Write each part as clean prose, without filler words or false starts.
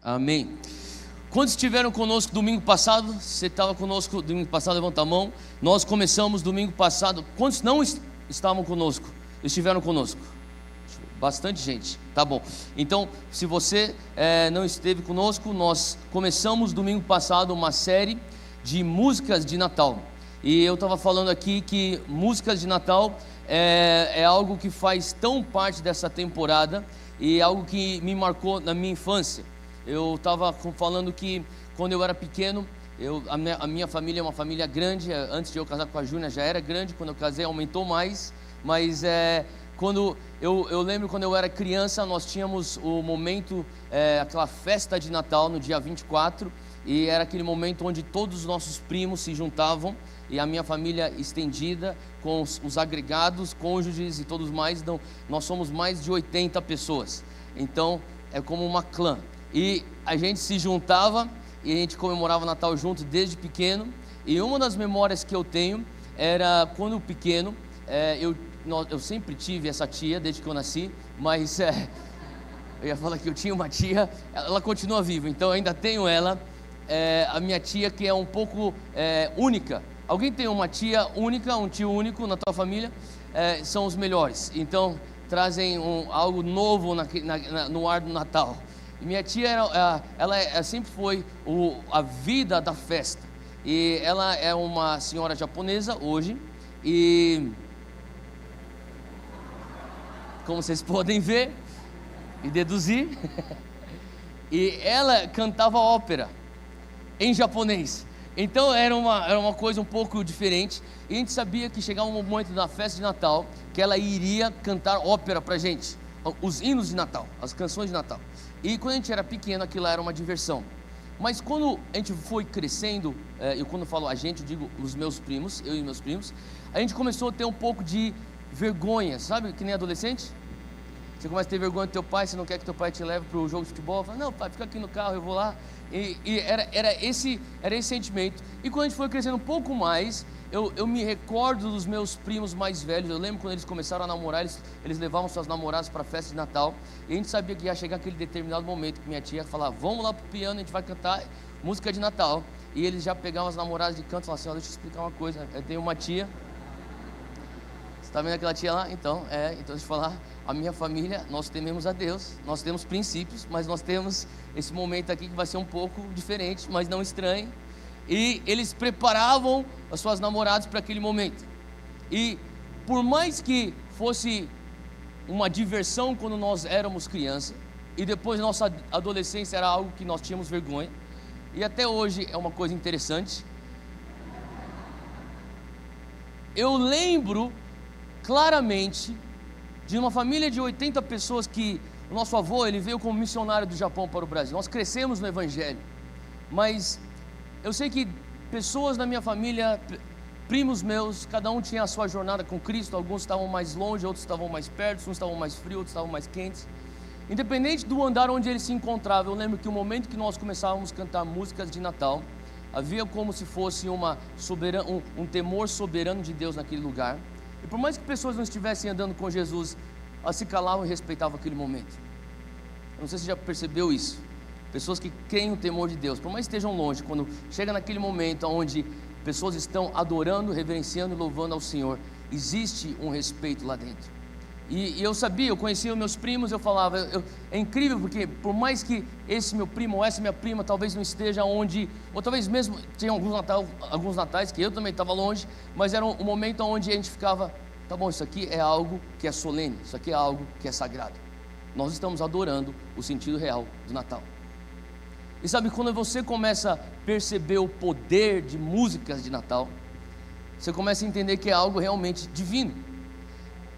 Amém. Quantos estiveram conosco domingo passado? Você estava conosco domingo passado, levanta a mão. Nós começamos domingo passado. Quantos não estavam conosco? Estiveram conosco? Bastante gente, tá bom. Então, se você não esteve conosco, nós começamos domingo passado uma série de músicas de Natal. E eu estava falando aqui que músicas de Natal é algo que faz tão parte dessa temporada e algo que me marcou na minha infância. Eu estava falando que quando eu era pequeno, a minha família é uma família grande. Antes de eu casar com a Júnia já era grande, quando eu casei aumentou mais. Mas quando eu lembro quando eu era criança, nós tínhamos o momento, aquela festa de Natal no dia 24. E era aquele momento onde todos os nossos primos se juntavam. E a minha família estendida, com os agregados, cônjuges e todos mais. Então, nós somos mais de 80 pessoas. Então, é como uma clã. E a gente se juntava e a gente comemorava o Natal junto desde pequeno. E uma das memórias que eu tenho era quando pequeno, eu sempre tive essa tia desde que eu nasci, mas eu ia falar que eu tinha uma tia, ela continua viva, então eu ainda tenho ela, a minha tia que é um pouco única. Alguém tem uma tia única, um tio único na tua família? São os melhores, então trazem algo novo no ar do Natal. E minha tia, ela sempre foi a vida da festa. E ela é uma senhora japonesa hoje. E como vocês podem ver e deduzir, e ela cantava ópera em japonês. Então era uma coisa um pouco diferente. E a gente sabia que chegava um momento da festa de Natal que ela iria cantar ópera pra gente, os hinos de Natal, as canções de Natal. E quando a gente era pequeno, aquilo era uma diversão. Mas quando a gente foi crescendo, eu quando eu falo a gente, eu digo os meus primos, eu e meus primos, a gente começou a ter um pouco de vergonha, sabe, que nem adolescente? Você começa a ter vergonha do teu pai, você não quer que teu pai te leve para o jogo de futebol, fala, não pai, fica aqui no carro, eu vou lá. E era esse sentimento. E quando a gente foi crescendo um pouco mais, eu me recordo dos meus primos mais velhos. Eu lembro quando eles começaram a namorar, eles levavam suas namoradas para a festa de Natal. E a gente sabia que ia chegar aquele determinado momento que minha tia ia falar, vamos lá pro piano, a gente vai cantar música de Natal. E eles já pegavam as namoradas de canto e falavam assim, deixa eu explicar uma coisa, eu tenho uma tia. Você está vendo aquela tia lá? Então deixa eu falar, a minha família, nós tememos a Deus, nós temos princípios, mas nós temos esse momento aqui que vai ser um pouco diferente, mas não estranho. E eles preparavam as suas namoradas para aquele momento. E por mais que fosse uma diversão quando nós éramos crianças, e depois nossa adolescência era algo que nós tínhamos vergonha, e até hoje é uma coisa interessante, eu lembro claramente de uma família de 80 pessoas que o nosso avô, ele veio como missionário do Japão para o Brasil. Nós crescemos no Evangelho, mas eu sei que pessoas da minha família, primos meus, cada um tinha a sua jornada com Cristo. Alguns estavam mais longe, outros estavam mais perto, uns estavam mais frios, outros estavam mais quentes. Independente do andar onde eles se encontravam, eu lembro que o momento que nós começávamos a cantar músicas de Natal, havia como se fosse um temor soberano de Deus naquele lugar. E por mais que pessoas não estivessem andando com Jesus, elas se calavam e respeitavam aquele momento. Eu não sei se você já percebeu isso. Pessoas que creem no temor de Deus, por mais que estejam longe, quando chega naquele momento onde pessoas estão adorando, reverenciando e louvando ao Senhor, existe um respeito lá dentro. E eu sabia, eu conhecia os meus primos, eu falava, é incrível porque por mais que esse meu primo ou essa minha prima talvez não esteja onde, ou talvez mesmo tinha alguns natais que eu também estava longe, mas era um momento onde a gente ficava, tá bom, isso aqui é algo que é solene, isso aqui é algo que é sagrado. Nós estamos adorando o sentido real do Natal. E sabe, quando você começa a perceber o poder de músicas de Natal, você começa a entender que é algo realmente divino.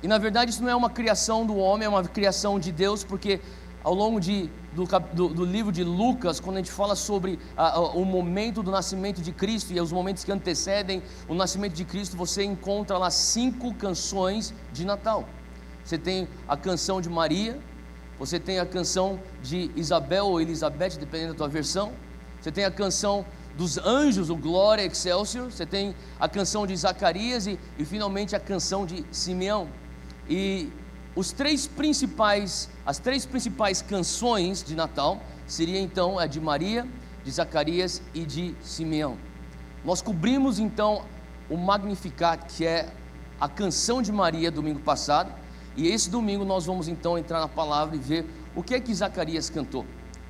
E na verdade isso não é uma criação do homem, é uma criação de Deus, porque ao longo do livro de Lucas, quando a gente fala sobre o momento do nascimento de Cristo e os momentos que antecedem o nascimento de Cristo, você encontra lá 5 canções de Natal. Você tem a canção de Maria, você tem a canção de Isabel ou Elizabeth, dependendo da tua versão. Você tem a canção dos anjos, o Glória Excelsior. Você tem a canção de Zacarias e finalmente a canção de Simeão. E as três principais canções de Natal seria então a de Maria, de Zacarias e de Simeão. Nós cobrimos então o Magnificat, que é a canção de Maria, domingo passado, e esse domingo nós vamos então entrar na palavra e ver o que é que Zacarias cantou.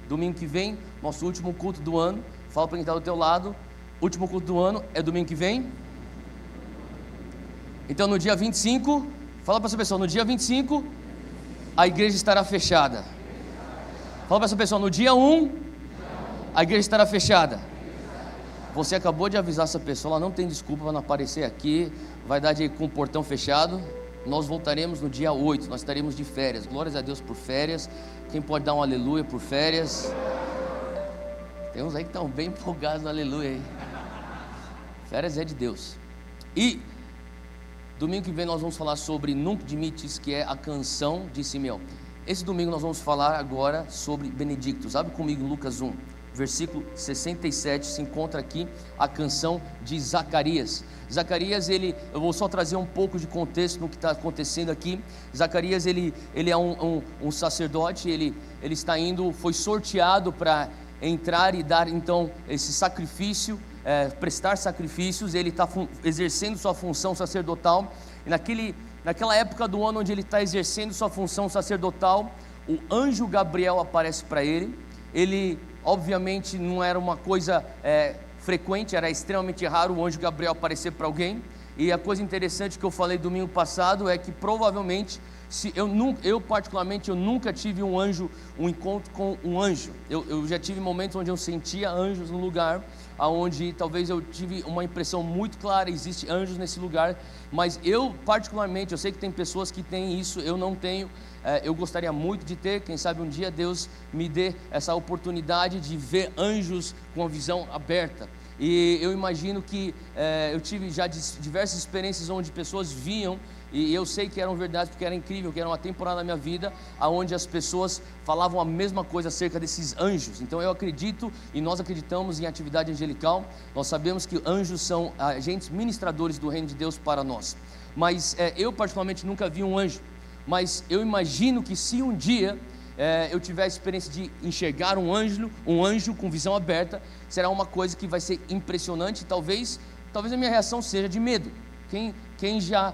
Domingo que vem, nosso último culto do ano. Fala para quem está do teu lado, último culto do ano é domingo que vem. Então no dia 25, fala para essa pessoa, no dia 25 a igreja estará fechada. Fala para essa pessoa, no dia 1 a igreja estará fechada. Você acabou de avisar essa pessoa, ela não tem desculpa para não aparecer aqui, vai dar com o portão fechado. Nós voltaremos no dia 8, nós estaremos de férias. Glórias a Deus por férias. Quem pode dar um aleluia por férias? Tem uns aí que estão bem empolgados no aleluia aí. Férias é de Deus. E domingo que vem nós vamos falar sobre Nunc Dimittis, que é a canção de Simeão. Esse domingo nós vamos falar agora sobre Benedictus. Abre comigo Lucas 1, versículo 67, se encontra aqui a canção de Zacarias. Zacarias, eu vou só trazer um pouco de contexto no que está acontecendo aqui. Zacarias, ele é um sacerdote, ele está indo, foi sorteado para entrar e dar então esse sacrifício, prestar sacrifícios. Ele está exercendo sua função sacerdotal, e naquela época do ano onde ele está exercendo sua função sacerdotal, o anjo Gabriel aparece para ele. Ele obviamente não era uma coisa frequente, era extremamente raro o anjo Gabriel aparecer para alguém. E a coisa interessante que eu falei domingo passado é que provavelmente, eu particularmente, eu nunca tive um encontro com um anjo. Eu já tive momentos onde eu sentia anjos no lugar, onde talvez eu tive uma impressão muito clara, existe anjos nesse lugar, mas eu particularmente, eu sei que tem pessoas que têm isso, eu não tenho. Eu gostaria muito de ter, quem sabe um dia Deus me dê essa oportunidade de ver anjos com a visão aberta. E eu imagino que eu tive já diversas experiências onde pessoas vinham, e eu sei que eram verdades, porque era incrível, que era uma temporada na minha vida onde as pessoas falavam a mesma coisa acerca desses anjos. Então eu acredito, e nós acreditamos em atividade angelical. Nós sabemos que anjos são agentes ministradores do reino de Deus para nós. Mas eu particularmente nunca vi um anjo. Mas eu imagino que se um dia eu tiver a experiência de enxergar um anjo com visão aberta, será uma coisa que vai ser impressionante. Talvez a minha reação seja de medo. Quem já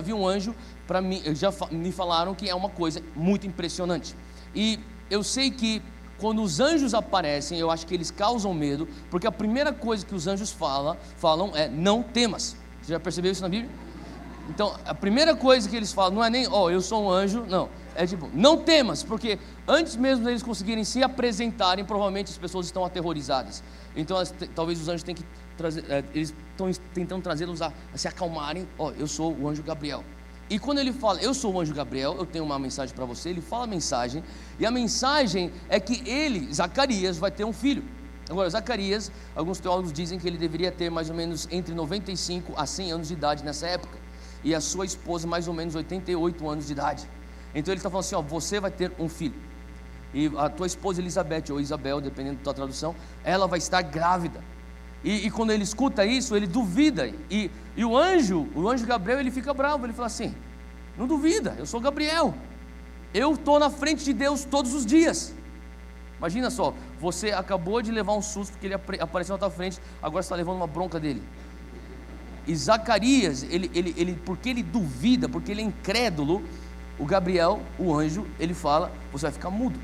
viu um anjo, para mim, já me falaram que é uma coisa muito impressionante. E eu sei que quando os anjos aparecem, eu acho que eles causam medo, porque a primeira coisa que os anjos falam é: não temas. Você já percebeu isso na Bíblia? Então, a primeira coisa que eles falam não é nem, eu sou um anjo, não. É tipo, não temas, porque antes mesmo deles conseguirem se apresentarem, provavelmente as pessoas estão aterrorizadas. Então, talvez os anjos tenham que trazer, eles estão tentando trazê-los a se acalmarem. Eu sou o anjo Gabriel. E quando ele fala, eu sou o anjo Gabriel, eu tenho uma mensagem para você, ele fala a mensagem, e a mensagem é que Zacarias, vai ter um filho. Agora, Zacarias, alguns teólogos dizem que ele deveria ter mais ou menos entre 95 a 100 anos de idade nessa época. E a sua esposa mais ou menos 88 anos de idade. Então ele está falando assim, você vai ter um filho. E a tua esposa Elizabeth, ou Isabel, dependendo da tua tradução, ela vai estar grávida. E quando ele escuta isso, ele duvida. E o anjo Gabriel, ele fica bravo. Ele fala assim, não duvida, eu sou Gabriel. Eu estou na frente de Deus todos os dias. Imagina só, você acabou de levar um susto porque ele apareceu na tua frente, agora você está levando uma bronca dele. E Zacarias, porque ele duvida, porque ele é incrédulo, o Gabriel, o anjo, ele fala, você vai ficar mudo.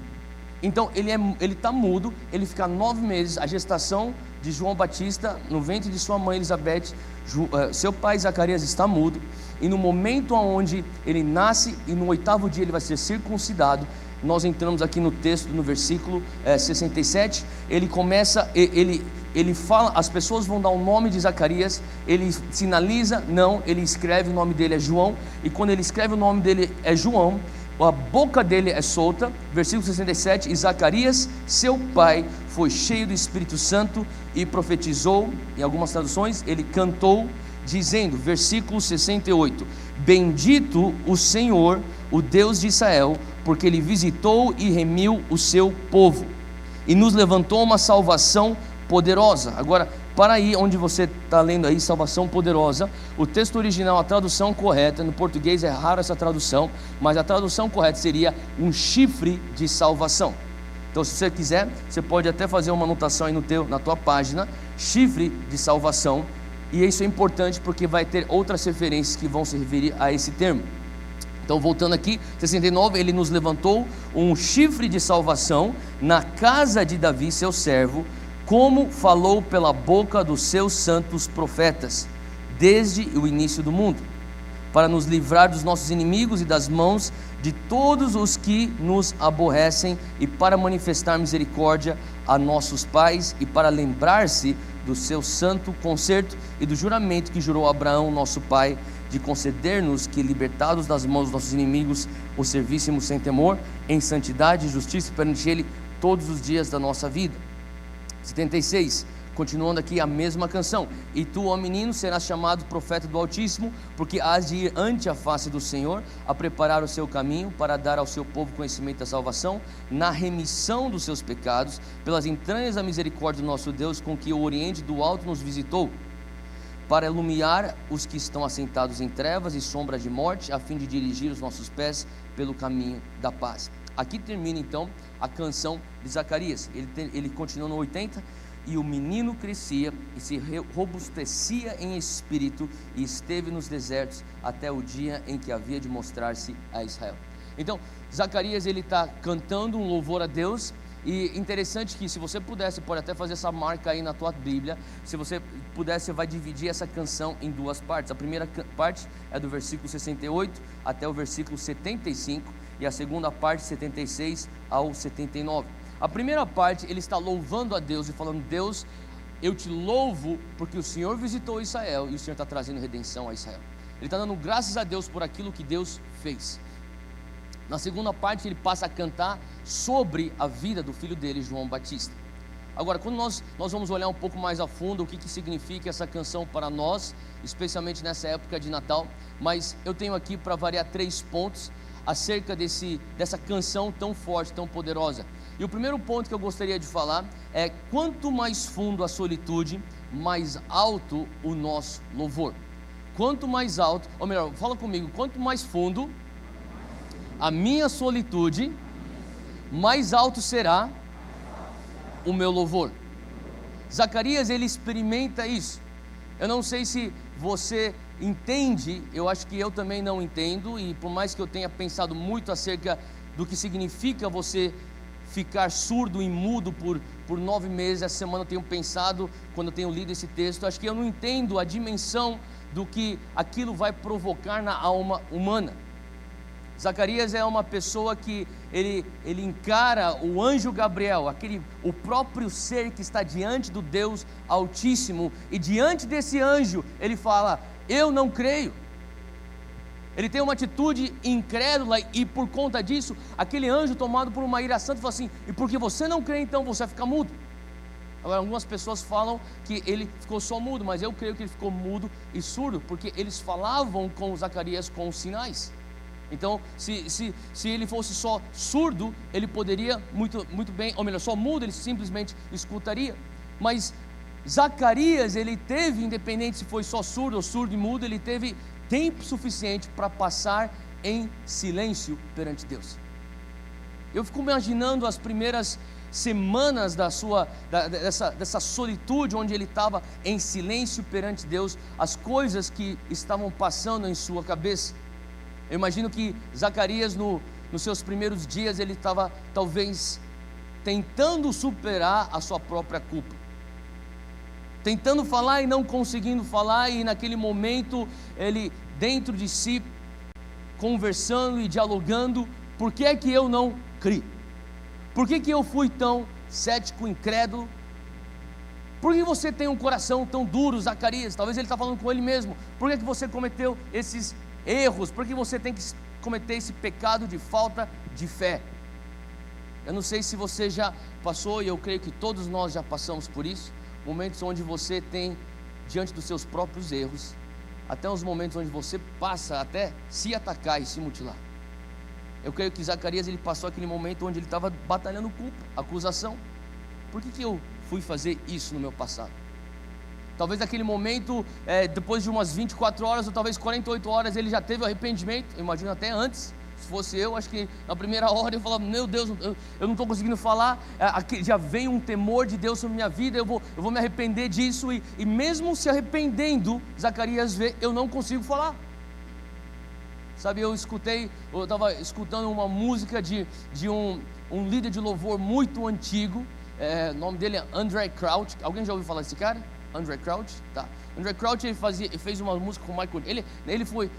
Então ele está mudo, ele fica 9 meses, a gestação de João Batista no ventre de sua mãe Elizabeth, seu pai Zacarias está mudo, e no momento onde ele nasce, e no 8º dia ele vai ser circuncidado. Nós entramos aqui no texto, no versículo 67, ele começa, ele fala, as pessoas vão dar o nome de Zacarias, ele sinaliza, ele escreve, o nome dele é João, e quando ele escreve o nome dele é João, a boca dele é solta. Versículo 67, e Zacarias, seu pai, foi cheio do Espírito Santo e profetizou. Em algumas traduções, ele cantou, dizendo, versículo 68, bendito o Senhor, o Deus de Israel, porque ele visitou e remiu o seu povo, e nos levantou uma salvação poderosa. Agora, para aí onde você está lendo aí, salvação poderosa, o texto original, a tradução correta, no português é raro essa tradução, mas a tradução correta seria um chifre de salvação. Então, se você quiser, você pode até fazer uma anotação aí na tua página, chifre de salvação, e isso é importante porque vai ter outras referências que vão se referir a esse termo. Então, voltando aqui, 69, ele nos levantou um chifre de salvação na casa de Davi, seu servo, como falou pela boca dos seus santos profetas, desde o início do mundo, para nos livrar dos nossos inimigos e das mãos de todos os que nos aborrecem, e para manifestar misericórdia a nossos pais, e para lembrar-se do seu santo concerto e do juramento que jurou a Abraão, nosso pai, de conceder-nos que, libertados das mãos dos nossos inimigos, o servíssemos sem temor, em santidade e justiça perante ele todos os dias da nossa vida. 76, continuando aqui a mesma canção: e tu, ó menino, serás chamado profeta do Altíssimo, porque hás de ir ante a face do Senhor, a preparar o seu caminho, para dar ao seu povo conhecimento da salvação, na remissão dos seus pecados, pelas entranhas da misericórdia do nosso Deus, com que o Oriente do Alto nos visitou, para iluminar os que estão assentados em trevas e sombra de morte, a fim de dirigir os nossos pés pelo caminho da paz. Aqui termina então a canção de Zacarias. Ele continua no 80: e o menino crescia e se robustecia em espírito, e esteve nos desertos até o dia em que havia de mostrar-se a Israel. Então, Zacarias, ele está cantando um louvor a Deus. E interessante que, se você pudesse, pode até fazer essa marca aí na tua Bíblia, se você pudesse, você vai dividir essa canção em duas partes. A primeira parte é do versículo 68 até o versículo 75, e a segunda parte, 76 ao 79. A primeira parte, ele está louvando a Deus e falando: Deus, eu te louvo porque o Senhor visitou Israel e o Senhor está trazendo redenção a Israel. Ele está dando graças a Deus por aquilo que Deus fez. Na segunda parte, ele passa a cantar sobre a vida do filho dele, João Batista. Agora, quando nós vamos olhar um pouco mais a fundo o que significa essa canção para nós, especialmente nessa época de Natal, mas eu tenho aqui, para variar, 3 pontos acerca dessa canção tão forte, tão poderosa. E o primeiro ponto que eu gostaria de falar é: quanto mais fundo a solitude, mais alto o nosso louvor. Quanto mais alto, ou melhor, fala comigo: quanto mais fundo a minha solitude, mais alto será o meu louvor. Zacarias, ele experimenta isso. Eu não sei se você entende, eu acho que eu também não entendo, e por mais que eu tenha pensado muito acerca do que significa você ficar surdo e mudo por 9 meses, essa semana eu tenho pensado, quando eu tenho lido esse texto, acho que eu não entendo a dimensão do que aquilo vai provocar na alma humana. Zacarias é uma pessoa que ele encara o anjo Gabriel, o próprio ser que está diante do Deus Altíssimo, e diante desse anjo ele fala: eu não creio. Ele tem uma atitude incrédula, e por conta disso, aquele anjo, tomado por uma ira santa, fala assim: e porque você não crê, então você vai ficar mudo. Agora, algumas pessoas falam que ele ficou só mudo, mas eu creio que ele ficou mudo e surdo, porque eles falavam com Zacarias com os sinais. Então, se ele fosse só surdo, ele poderia muito bem, ou melhor, só mudo, ele simplesmente escutaria. Mas Zacarias, ele teve, independente se foi só surdo ou surdo e mudo, ele teve tempo suficiente para passar em silêncio perante Deus. Eu fico imaginando as primeiras semanas dessa solitude, onde ele estava em silêncio perante Deus, as coisas que estavam passando em sua cabeça. Eu imagino que Zacarias, nos seus primeiros dias, ele estava talvez tentando superar a sua própria culpa, tentando falar e não conseguindo falar, e naquele momento ele dentro de si conversando e dialogando: por que é que eu não criei? Por que eu fui tão cético, incrédulo? Por que você tem um coração tão duro, Zacarias? Talvez ele está falando com ele mesmo. Por que você cometeu esses erros? Por que você tem que cometer esse pecado de falta de fé? Eu não sei se você já passou, e eu creio que todos nós já passamos por isso, momentos onde você tem, diante dos seus próprios erros, até os momentos onde você passa até se atacar e se mutilar. Eu creio que Zacarias, ele passou aquele momento onde ele estava batalhando culpa, acusação. Por que eu fui fazer isso no meu passado? Talvez naquele momento, depois de umas 24 horas ou talvez 48 horas, ele já teve o arrependimento. Eu imagino até antes, Se fosse eu, acho que na primeira hora eu falava, meu Deus, eu não estou conseguindo falar, já vem um temor de Deus sobre minha vida, eu vou me arrepender disso, e mesmo se arrependendo, Zacarias vê, eu não consigo falar. Sabe, eu estava escutando uma música de um líder de louvor muito antigo, o nome dele é Andraé Crouch. Alguém já ouviu falar desse cara? Andraé Crouch? Tá. Andraé Crouch, ele fez uma música com Michael. Ele foi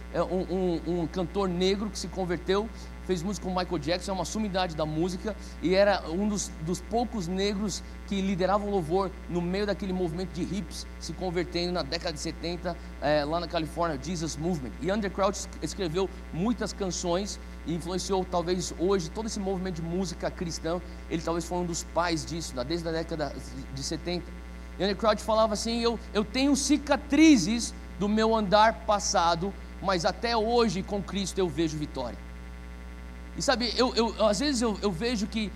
um cantor negro que se converteu, fez música com Michael Jackson, é uma sumidade da música, e era um dos poucos negros que lideravam louvor no meio daquele movimento de hips se convertendo na década de 70, lá na Califórnia, Jesus Movement. E Andraé Crouch escreveu muitas canções e influenciou talvez hoje todo esse movimento de música cristã. Ele talvez foi um dos pais disso, desde a década de 70. E Andraé Crouch falava assim, eu tenho cicatrizes do meu andar passado, mas até hoje com Cristo eu vejo vitória. E sabe, às vezes eu vejo que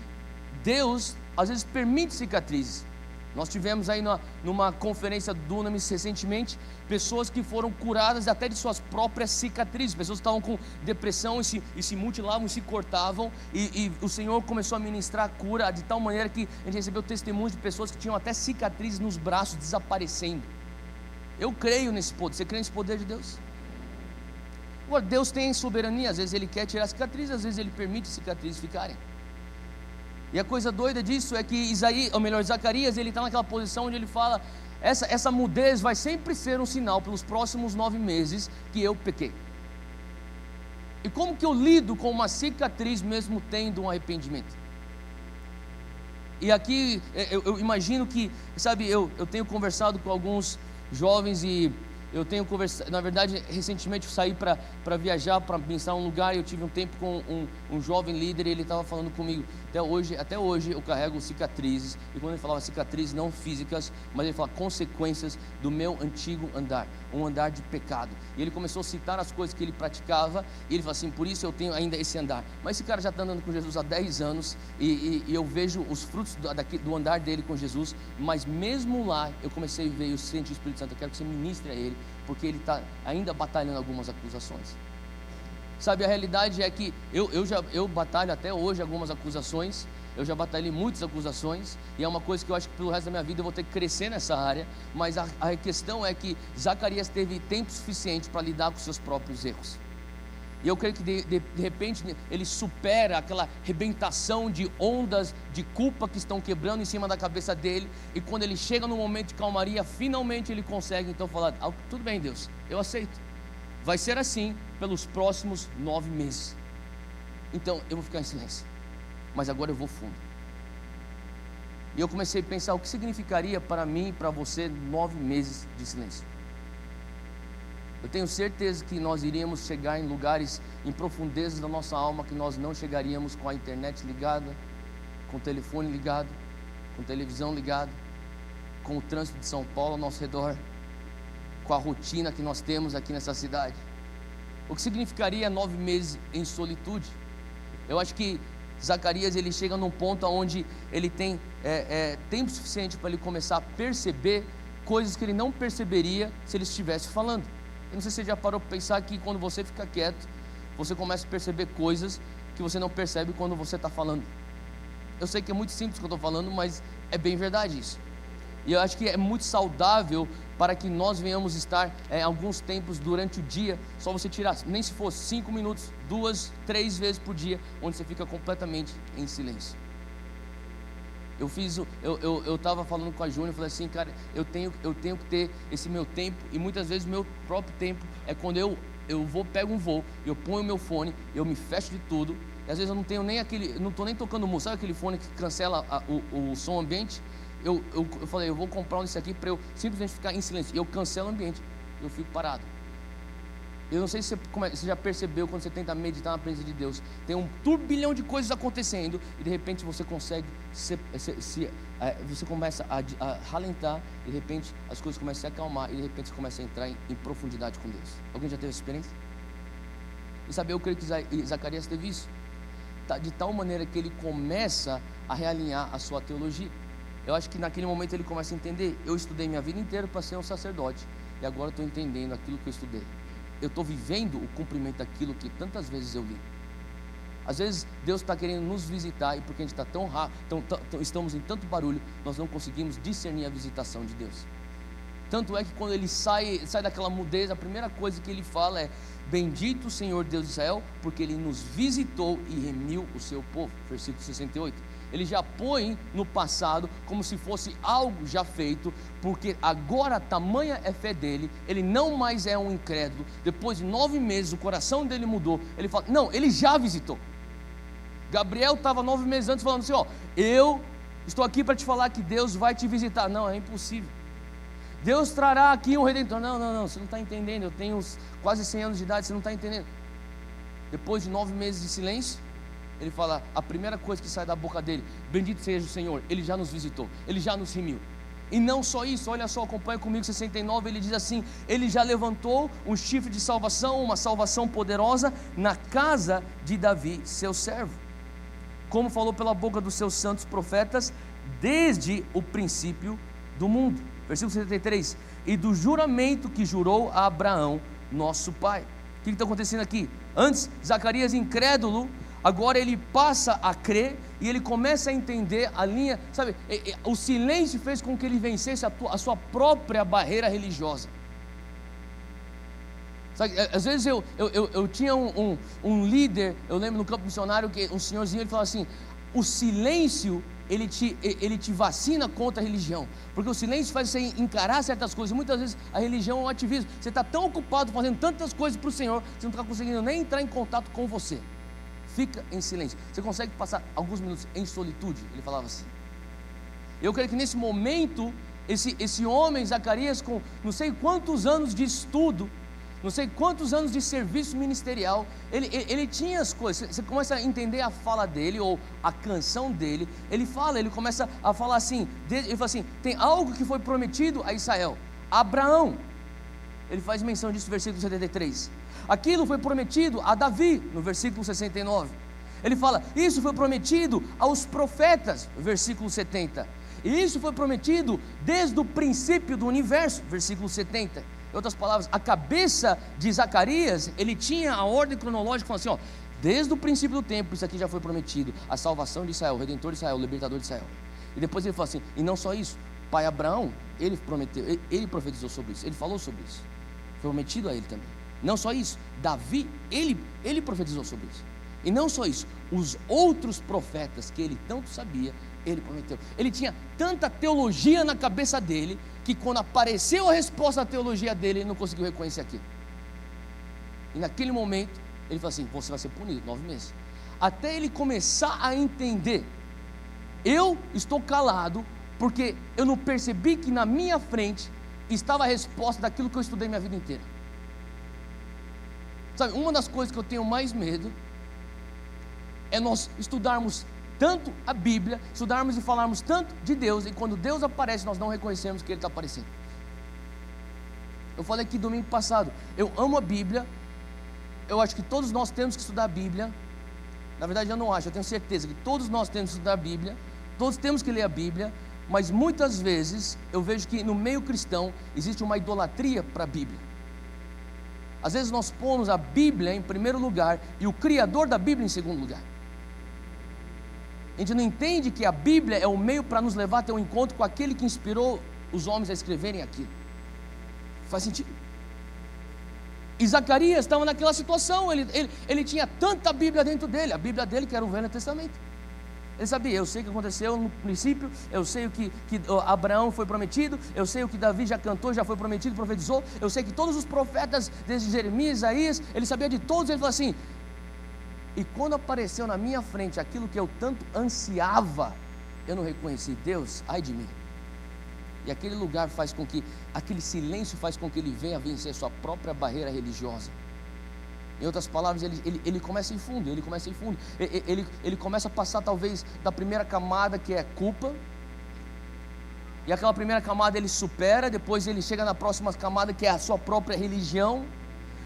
Deus, às vezes, permite cicatrizes. Nós tivemos aí numa conferência do Dunamis recentemente, pessoas que foram curadas até de suas próprias cicatrizes, pessoas que estavam com depressão e se mutilavam e se cortavam, e o Senhor começou a ministrar a cura de tal maneira que a gente recebeu testemunhos de pessoas que tinham até cicatrizes nos braços desaparecendo. Eu creio nesse poder. Você crê nesse poder de Deus? Agora, Deus tem soberania, às vezes Ele quer tirar cicatrizes, às vezes Ele permite cicatrizes ficarem. E a coisa doida disso é que Zacarias, ele está naquela posição onde ele fala, essa mudez vai sempre ser um sinal pelos próximos 9 meses que eu pequei. E como que eu lido com uma cicatriz mesmo tendo um arrependimento? E aqui eu imagino que, sabe, eu tenho conversado com alguns jovens e eu tenho conversado, na verdade, recentemente eu saí para viajar, para pensar um lugar, e eu tive um tempo com um jovem líder, e ele estava falando comigo, até hoje eu carrego cicatrizes, e quando ele falava cicatrizes não físicas, mas ele falava consequências do meu antigo andar, um andar de pecado, e ele começou a citar as coisas que ele praticava, e ele falou assim, por isso eu tenho ainda esse andar, mas esse cara já está andando com Jesus há 10 anos, e eu vejo os frutos do andar dele com Jesus, mas mesmo lá, eu comecei a ver, eu senti o Espírito Santo, eu quero que você ministre a ele, porque ele está ainda batalhando algumas acusações. Sabe, a realidade é que eu batalho até hoje algumas acusações, eu já batalhei muitas acusações, e é uma coisa que eu acho que pelo resto da minha vida eu vou ter que crescer nessa área, mas a questão é que Zacarias teve tempo suficiente para lidar com seus próprios erros. E eu creio que de repente ele supera aquela rebentação de ondas de culpa que estão quebrando em cima da cabeça dele, e quando ele chega no momento de calmaria, finalmente ele consegue então falar, tudo bem Deus, eu aceito, vai ser assim pelos próximos 9 meses, então eu vou ficar em silêncio, mas agora eu vou fundo. E eu comecei a pensar o que significaria para mim e para você 9 meses de silêncio. Eu tenho certeza que nós iríamos chegar em lugares, em profundezas da nossa alma, que nós não chegaríamos com a internet ligada, com o telefone ligado, com a televisão ligada, com o trânsito de São Paulo ao nosso redor, com a rotina que nós temos aqui nessa cidade. O que significaria 9 meses em solitude? Eu acho que Zacarias, ele chega num ponto onde ele tem tempo suficiente para ele começar a perceber coisas que ele não perceberia se ele estivesse falando. Eu não sei se você já parou para pensar que quando você fica quieto, você começa a perceber coisas que você não percebe quando você está falando. Eu sei que é muito simples o que eu estou falando, mas é bem verdade isso. E eu acho que é muito saudável para que nós venhamos estar alguns tempos durante o dia, só você tirar, nem se fosse 5 minutos, 2, 3 vezes por dia, onde você fica completamente em silêncio. Eu estava falando com a Júnior, falei assim, cara, eu tenho que ter esse meu tempo, e muitas vezes o meu próprio tempo é quando eu pego um voo, eu ponho o meu fone, eu me fecho de tudo, e às vezes eu não tenho nem não estou nem tocando música, sabe aquele fone que cancela o som ambiente? Eu falei, eu vou comprar um desse aqui para eu simplesmente ficar em silêncio, e eu cancelo o ambiente, eu fico parado. Eu não sei se você já percebeu quando você tenta meditar na presença de Deus, tem um turbilhão de coisas acontecendo, e de repente você consegue você começa a ralentar, e de repente as coisas começam a se acalmar, e de repente você começa a entrar em profundidade com Deus. Alguém já teve essa experiência? E sabe, eu creio que Zacarias teve isso, de tal maneira que ele começa a realinhar a sua teologia. Eu acho que naquele momento ele começa a entender, eu estudei minha vida inteira para ser um sacerdote, e agora estou entendendo aquilo que eu estudei. Eu estou vivendo o cumprimento daquilo que tantas vezes eu li. Às vezes Deus está querendo nos visitar e porque a gente está tão rápido, estamos em tanto barulho, nós não conseguimos discernir a visitação de Deus. Tanto é que quando ele sai daquela mudez, a primeira coisa que ele fala é: bendito o Senhor Deus de Israel, porque ele nos visitou e remiu o seu povo. Versículo 68. Ele já põe no passado como se fosse algo já feito, porque agora tamanha é fé dele, ele não mais é um incrédulo. Depois de 9 meses o coração dele mudou. Ele fala: não, ele já visitou. Gabriel estava 9 meses antes falando assim: ó, eu estou aqui para te falar que Deus vai te visitar. Não, é impossível. Deus trará aqui um redentor. Não, você não está entendendo. Eu tenho quase 100 anos de idade, você não está entendendo. Depois de 9 meses de silêncio, ele fala, a primeira coisa que sai da boca dele: bendito seja o Senhor, ele já nos visitou, ele já nos remiu. E não só isso, olha só, acompanha comigo 69, ele diz assim: ele já levantou um chifre de salvação, uma salvação poderosa na casa de Davi, seu servo, como falou pela boca dos seus santos profetas, desde o princípio do mundo. Versículo 73, e do juramento que jurou a Abraão, nosso pai. O que está acontecendo aqui? Antes, Zacarias incrédulo, agora ele passa a crer e ele começa a entender a linha, sabe? O silêncio fez com que ele vencesse a sua própria barreira religiosa. Sabe, às vezes eu tinha um líder, eu lembro no campo missionário, que um senhorzinho, ele falava assim: o silêncio ele te vacina contra a religião, porque o silêncio faz você encarar certas coisas. Muitas vezes a religião é um ativismo, você está tão ocupado fazendo tantas coisas para o Senhor, você não está conseguindo nem entrar em contato com você. Fica em silêncio, você consegue passar alguns minutos em solitude. Ele falava assim. Eu creio que nesse momento, esse homem, Zacarias, com não sei quantos anos de estudo, não sei quantos anos de serviço ministerial, ele tinha as coisas. Você começa a entender a fala dele, ou a canção dele. Ele começa a falar assim, ele fala assim: tem algo que foi prometido a Israel, a Abraão. Ele faz menção disso no versículo 73. Aquilo foi prometido a Davi, no versículo 69. Ele fala: isso foi prometido aos profetas, versículo 70. E isso foi prometido desde o princípio do universo, versículo 70. Em outras palavras, a cabeça de Zacarias, ele tinha a ordem cronológica, falando assim: ó, desde o princípio do tempo, isso aqui já foi prometido, a salvação de Israel, o redentor de Israel, o libertador de Israel. E depois ele fala assim: e não só isso, pai Abraão, ele prometeu, ele profetizou sobre isso, ele falou sobre isso, foi prometido a ele também. Não só isso, Davi, ele profetizou sobre isso. E não só isso, os outros profetas que ele tanto sabia, ele prometeu. Ele tinha tanta teologia na cabeça dele, que quando apareceu a resposta da teologia dele, ele não conseguiu reconhecer aquilo. E naquele momento, ele falou assim: você vai ser punido 9 meses. Até ele começar a entender: eu estou calado, porque eu não percebi que na minha frente estava a resposta daquilo que eu estudei minha vida inteira. Sabe, uma das coisas que eu tenho mais medo é nós estudarmos tanto a Bíblia, estudarmos e falarmos tanto de Deus, e quando Deus aparece, nós não reconhecemos que Ele está aparecendo. Eu falei aqui domingo passado, eu amo a Bíblia, eu acho que todos nós temos que estudar a Bíblia. Na verdade eu não acho, eu tenho certeza que todos nós temos que estudar a Bíblia, todos temos que ler a Bíblia, mas muitas vezes eu vejo que no meio cristão existe uma idolatria para a Bíblia. Às vezes nós pomos a Bíblia em primeiro lugar e o Criador da Bíblia em segundo lugar. A gente não entende que a Bíblia é o meio para nos levar até um encontro com aquele que inspirou os homens a escreverem aquilo. Faz sentido? E Zacarias estava naquela situação, ele tinha tanta Bíblia dentro dele, a Bíblia dele que era o Velho Testamento. Ele sabia: eu sei o que aconteceu no princípio, eu sei o que Abraão foi prometido, eu sei o que Davi já cantou, já foi prometido, profetizou, eu sei que todos os profetas, desde Jeremias, Isaías, ele sabia de todos. Ele falou assim: e quando apareceu na minha frente aquilo que eu tanto ansiava, eu não reconheci. Deus, ai de mim. E aquele lugar faz com que, aquele silêncio faz com que ele venha vencer sua própria barreira religiosa. Em outras palavras, ele começa a ir fundo, ele começa a passar talvez da primeira camada, que é culpa, e aquela primeira camada ele supera, depois ele chega na próxima camada, que é a sua própria religião,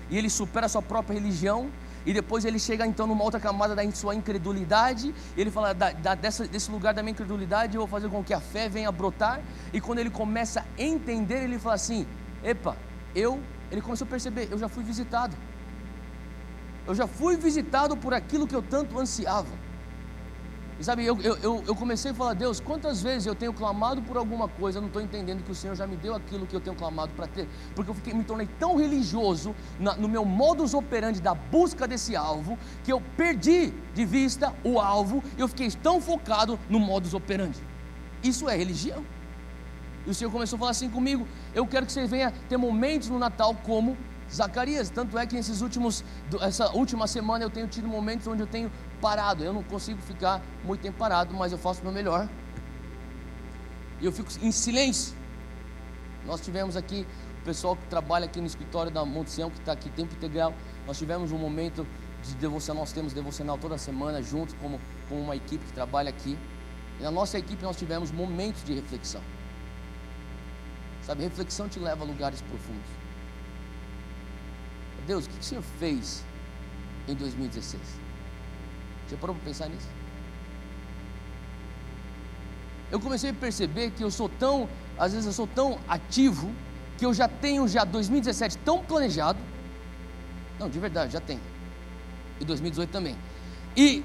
e ele supera a sua própria religião, e depois ele chega então numa outra camada da sua incredulidade, e ele fala: desse lugar da minha incredulidade eu vou fazer com que a fé venha a brotar. E quando ele começa a entender, ele fala assim: epa, ele começou a perceber: eu já fui visitado, eu já fui visitado por aquilo que eu tanto ansiava. E sabe, eu comecei a falar: Deus, quantas vezes eu tenho clamado por alguma coisa, eu não estou entendendo que o Senhor já me deu aquilo que eu tenho clamado para ter, porque me tornei tão religioso no meu modus operandi da busca desse alvo, que eu perdi de vista o alvo, e eu fiquei tão focado no modus operandi. Isso é religião. E o Senhor começou a falar assim comigo: eu quero que você venha ter momentos no Natal como Zacarias. Tanto é que essa última semana eu tenho tido momentos onde eu tenho parado. Eu não consigo ficar muito tempo parado, mas eu faço o meu melhor, e eu fico em silêncio. Nós tivemos aqui o pessoal que trabalha aqui no escritório da Monte Sião, que está aqui tempo integral. Nós tivemos um momento de devocional. Nós temos devocional toda semana juntos, como uma equipe que trabalha aqui. E na nossa equipe nós tivemos momentos de reflexão. Sabe, reflexão te leva a lugares profundos. Deus, o que o Senhor fez em 2016? Você parou para pensar nisso? Eu comecei a perceber que às vezes eu sou tão ativo, que eu já tenho 2017 tão planejado. Não, de verdade, já tenho. E 2018 também. E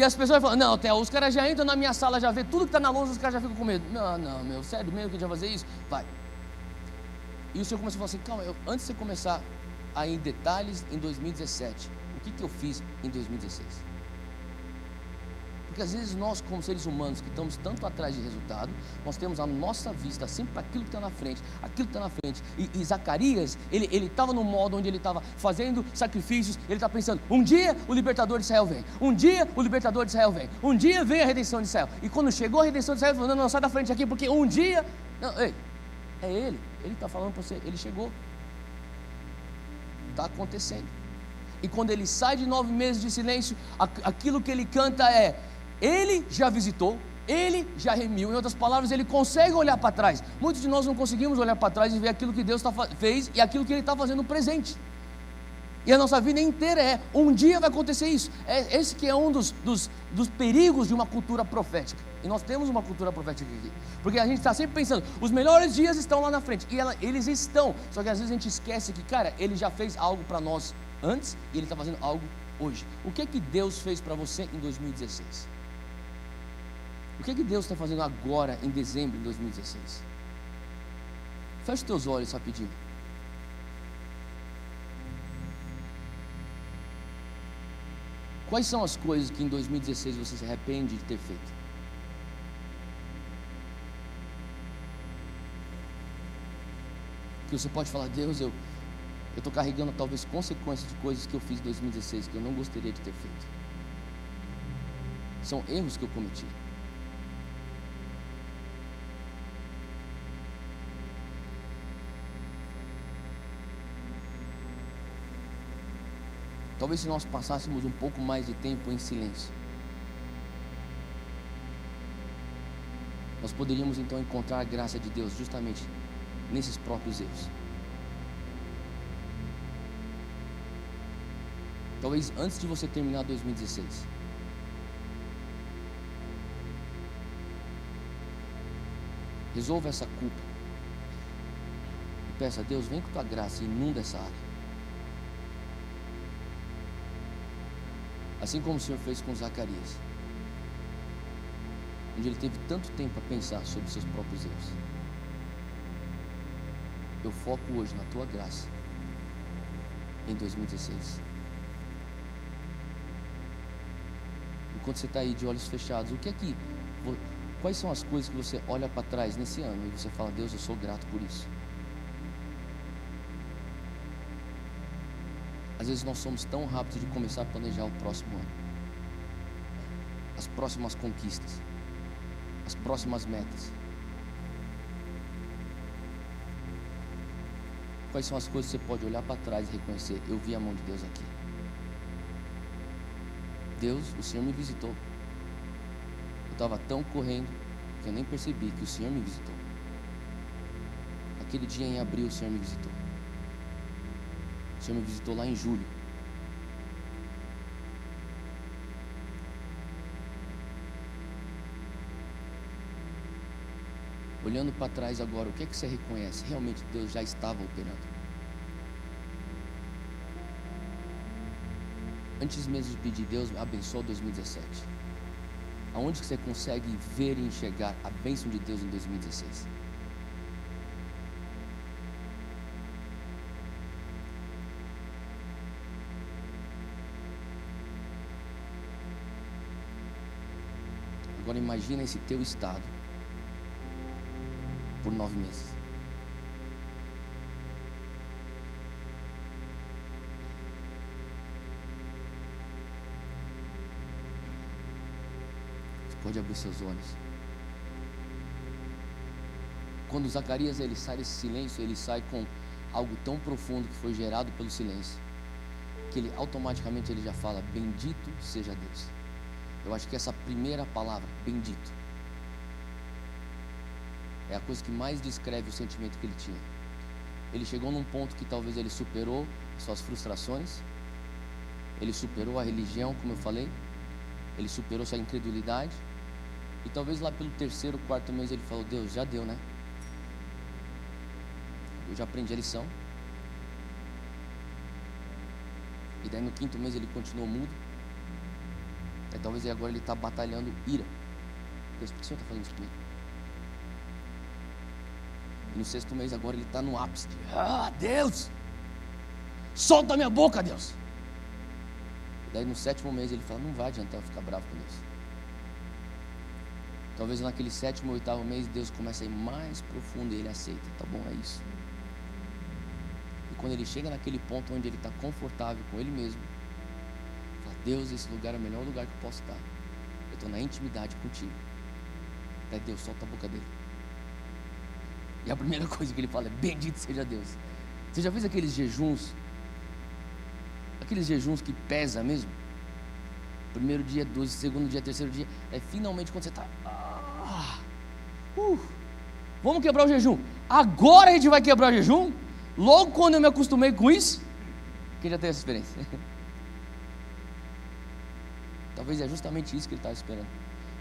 as pessoas falam: não, Theo, os caras já entram na minha sala, já vê tudo que está na lousa, os caras já ficam com medo. Não, meu, sério mesmo que a gente vai fazer isso? Vai. E o Senhor começou a falar assim: calma, antes de você começar a ir em detalhes em 2017, o que eu fiz em 2016? Porque às vezes nós, como seres humanos, que estamos tanto atrás de resultado, nós temos a nossa vista sempre para aquilo que está na frente, e Zacarias, ele estava no modo onde ele estava fazendo sacrifícios. Ele está pensando: um dia o libertador de Israel vem, um dia o libertador de Israel vem, um dia vem a redenção de Israel. E quando chegou a redenção de Israel, ele falou: não, sai da frente aqui, porque um dia, não, ei, é ele está falando para você, ele chegou, está acontecendo. E quando ele sai de 9 meses de silêncio, aquilo que ele canta é: ele já visitou, ele já remiu. Em outras palavras, ele consegue olhar para trás. Muitos de nós não conseguimos olhar para trás e ver aquilo que Deus fez e aquilo que Ele está fazendo no presente. E a nossa vida inteira um dia vai acontecer isso. Esse que é um dos perigos de uma cultura profética. E nós temos uma cultura profética aqui, porque a gente está sempre pensando: os melhores dias estão lá na frente. E eles estão, só que às vezes a gente esquece que, cara, Ele já fez algo para nós antes, e Ele está fazendo algo hoje. O que Deus fez para você em 2016? O que Deus está fazendo agora em dezembro de 2016? Feche os teus olhos rapidinho. Quais são as coisas que em 2016 você se arrepende de ter feito? Que você pode falar: Deus, eu estou carregando talvez consequências de coisas que eu fiz em 2016 que eu não gostaria de ter feito. São erros que eu cometi. Talvez se nós passássemos um pouco mais de tempo em silêncio, nós poderíamos então encontrar a graça de Deus justamente nesses próprios erros. Talvez antes de você terminar 2016, resolva essa culpa e peça a Deus: vem com tua graça e inunda essa área. Assim como o Senhor fez com Zacarias, onde ele teve tanto tempo a pensar sobre seus próprios erros. Eu foco hoje na tua graça em 2016. Enquanto você está aí de olhos fechados, quais são as coisas que você olha para trás nesse ano e você fala: Deus, eu sou grato por isso? Às vezes nós somos tão rápidos de começar a planejar o próximo ano, as próximas conquistas, as próximas metas. Quais são as coisas que você pode olhar para trás e reconhecer: eu vi a mão de Deus aqui. Deus, o Senhor me visitou. Eu estava tão correndo que eu nem percebi que o Senhor me visitou. Aquele dia em abril o Senhor me visitou. O Senhor me visitou lá em julho. Olhando para trás agora, o que é que você reconhece? Realmente Deus já estava operando. antes mesmo de pedir, Deus abençoa 2017. Aonde que você consegue ver e enxergar a bênção de Deus em 2016? Agora imagina esse teu estado por 9 meses. Você pode abrir seus olhos. Quando Zacarias ele sai desse silêncio, ele sai com algo tão profundo que foi gerado pelo silêncio, que ele automaticamente ele já fala: bendito seja Deus. Eu acho que essa primeira palavra, bendito, é a coisa que mais descreve o sentimento que ele tinha. Ele chegou num ponto que talvez ele superou suas frustrações, ele superou a religião, como eu falei, ele superou sua incredulidade, e talvez lá pelo 3º, 4º mês ele falou: Deus, já deu, né? Eu já aprendi a lição. E daí no 5º mês ele continuou mudo. Aí talvez agora ele está batalhando ira. Deus, por que o Senhor está fazendo isso comigo? E no 6º mês agora ele está no ápice de: Deus, solta a minha boca, Deus. E daí no 7º mês ele fala: não vai adiantar eu ficar bravo com Deus. Talvez naquele 7º ou 8º mês Deus começa a ir mais profundo e ele aceita: tá bom, é isso. E quando ele chega naquele ponto onde ele está confortável com ele mesmo, Deus, esse lugar é o melhor lugar que eu posso estar. Eu estou na intimidade contigo. Daí Deus solta a boca dele. E a primeira coisa que ele fala é: bendito seja Deus. Você já fez aqueles jejuns? Aqueles jejuns que pesa mesmo? Primeiro dia, 12, segundo dia, 3º dia. É finalmente quando você está: vamos quebrar o jejum. Agora a gente vai quebrar o jejum? Logo quando eu me acostumei com isso? Quem já teve essa experiência? Talvez é justamente isso que ele estava esperando.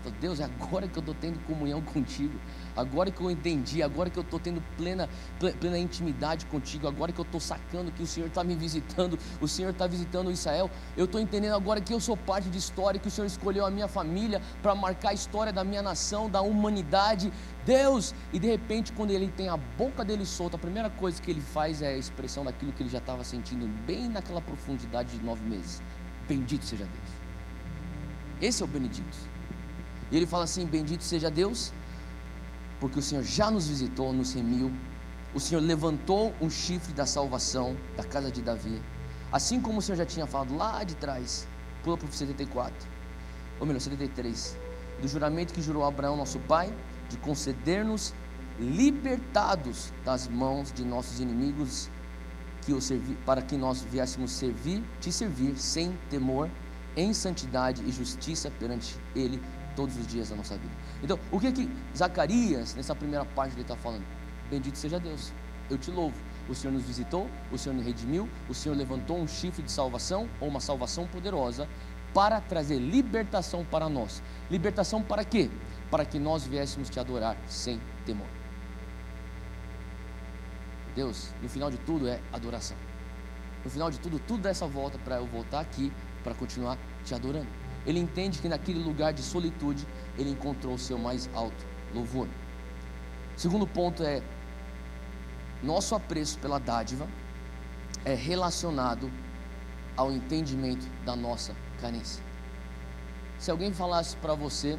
Falei: Deus, é agora que eu estou tendo comunhão contigo, agora que eu entendi, agora que eu estou tendo plena intimidade contigo, agora que eu estou sacando que o Senhor está me visitando, o Senhor está visitando Israel, eu estou entendendo agora que eu sou parte de história, que o Senhor escolheu a minha família para marcar a história da minha nação, da humanidade, Deus. E de repente, quando ele tem a boca dele solta, a primeira coisa que ele faz é a expressão daquilo que ele já estava sentindo bem naquela profundidade de 9 meses: bendito seja Deus. Esse é o benedito. E ele fala assim: bendito seja Deus, porque o Senhor já nos visitou, nos remiu. O Senhor levantou um chifre da salvação da casa de Davi, assim como o Senhor já tinha falado lá de trás. Pula para o 74, ou melhor, 73, do juramento que jurou a Abraão nosso pai, de conceder-nos libertados das mãos de nossos inimigos, para que nós viéssemos te servir sem temor, em santidade e justiça perante Ele todos os dias da nossa vida. Então, o que Zacarias, nessa primeira parte, ele está falando? Bendito seja Deus, eu te louvo. O Senhor nos visitou, o Senhor nos redimiu, o Senhor levantou um chifre de salvação, ou uma salvação poderosa, para trazer libertação para nós. Libertação para quê? Para que nós viéssemos te adorar sem temor. Deus, no final de tudo é adoração. No final de tudo, tudo dá essa volta para eu voltar aqui, para continuar te adorando. Ele entende que naquele lugar de solitude, ele encontrou o seu mais alto louvor. Segundo ponto é: nosso apreço pela dádiva é relacionado ao entendimento da nossa carência. Se alguém falasse para você,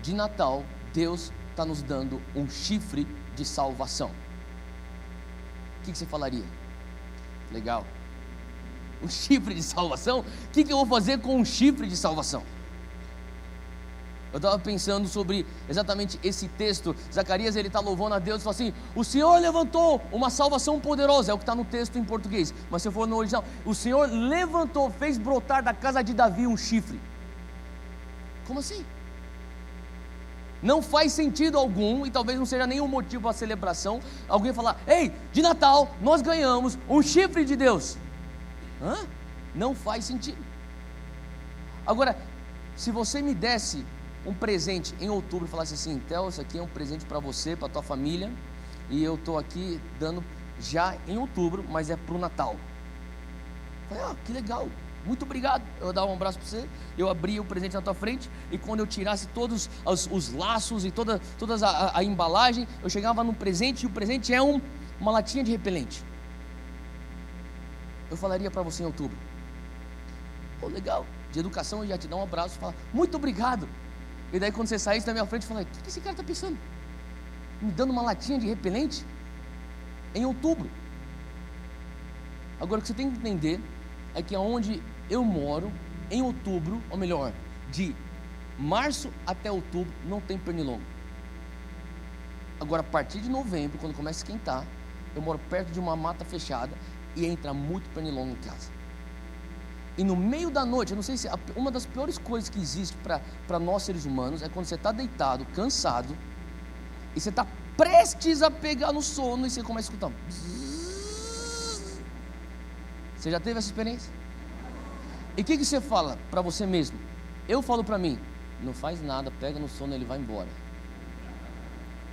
de Natal, Deus está nos dando um chifre de salvação, o que você falaria? Legal. Um chifre de salvação? O que eu vou fazer com um chifre de salvação? Eu estava pensando sobre exatamente esse texto. Zacarias, ele está louvando a Deus e fala assim: o Senhor levantou uma salvação poderosa. É o que está no texto em português, mas se eu for no original, o Senhor levantou, fez brotar da casa de Davi um chifre. Como assim? Não faz sentido algum, e talvez não seja nenhum motivo para celebração, alguém falar: ei, de Natal nós ganhamos um chifre de Deus. Não faz sentido. Agora, se você me desse um presente em outubro e falasse assim: Theo, isso aqui é um presente para você, para tua família, e eu estou aqui dando já em outubro, mas é para o Natal. Eu falei: que legal, muito obrigado. Eu dava um abraço para você, eu abria o presente na tua frente, e quando eu tirasse todos os laços e toda a embalagem, eu chegava no presente, e o presente é uma latinha de repelente. Eu falaria para você em outubro: pô, legal, de educação, eu ia te dar um abraço e falar, muito obrigado. E daí quando você saísse da minha frente, eu falei, o que esse cara está pensando? Me dando uma latinha de repelente? Em outubro. Agora, o que você tem que entender é que aonde eu moro, em outubro, ou melhor, de março até outubro, não tem pernilongo. Agora, a partir de novembro, quando começa a esquentar, eu moro perto de uma mata fechada e entra muito pernilongo em casa. E no meio da noite, eu não sei se uma das piores coisas que existe para nós seres humanos é quando você está deitado, cansado, e você está prestes a pegar no sono e você começa a escutar um bzzz. Você já teve essa experiência? E o que você fala para você mesmo? Eu falo para mim, não faz nada, pega no sono, ele vai embora.